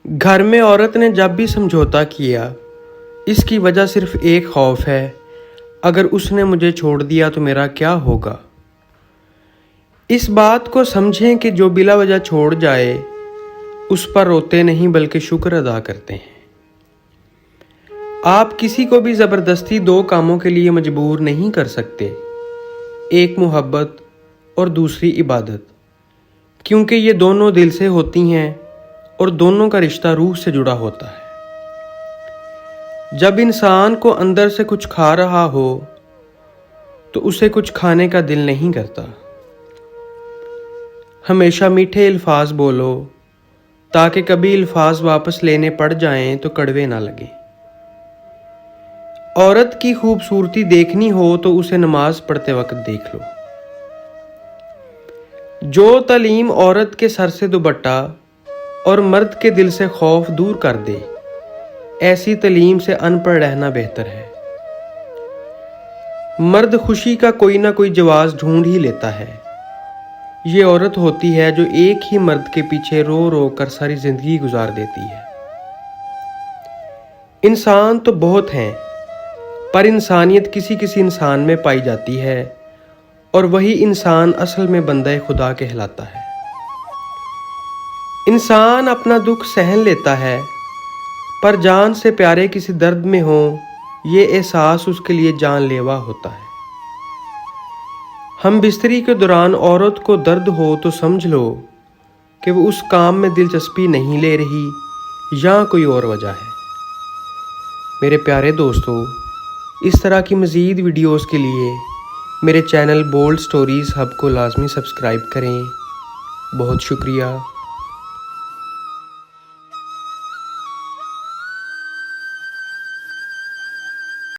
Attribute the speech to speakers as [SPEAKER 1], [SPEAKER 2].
[SPEAKER 1] घर में औरत ने जब भी समझौता किया, इसकी वजह सिर्फ एक खौफ है, अगर उसने मुझे छोड़ दिया तो मेरा क्या होगा। इस बात को समझें कि जो बिला वजह छोड़ जाए उस पर रोते नहीं बल्कि शुक्र अदा करते हैं। आप किसी को भी ज़बरदस्ती दो कामों के लिए मजबूर नहीं कर सकते, एक मोहब्बत और दूसरी इबादत, क्योंकि ये दोनों दिल से होती हैं और दोनों का रिश्ता रूह से जुड़ा होता है। जब इंसान को अंदर से कुछ खा रहा हो तो उसे कुछ खाने का दिल नहीं करता। हमेशा मीठे अल्फाज बोलो ताकि कभी अल्फाज वापस लेने पड़ जाएं तो कड़वे ना लगें। औरत की खूबसूरती देखनी हो तो उसे नमाज पढ़ते वक्त देख लो। जो तालीम औरत के सर से दुपट्टा और मर्द के दिल से खौफ दूर कर दे, ऐसी तालीम से अनपढ़ रहना बेहतर है। मर्द खुशी का कोई ना कोई जवाब ढूंढ ही लेता है। ये औरत होती है जो एक ही मर्द के पीछे रो रो कर सारी जिंदगी गुजार देती है। इंसान तो बहुत हैं, पर इंसानियत किसी किसी इंसान में पाई जाती है और वही इंसान असल में बंदा खुदा कहलाता है। इंसान अपना दुख सहन लेता है, पर जान से प्यारे किसी दर्द में हो, ये एहसास उसके लिए जानलेवा होता है। हम बिस्तरी के दौरान औरत को दर्द हो तो समझ लो कि वो उस काम में दिलचस्पी नहीं ले रही या कोई और वजह है। मेरे प्यारे दोस्तों, इस तरह की मज़ीद वीडियोस के लिए मेरे चैनल बोल्ड स्टोरीज़ हब को लाजमी सब्सक्राइब करें। बहुत शुक्रिया।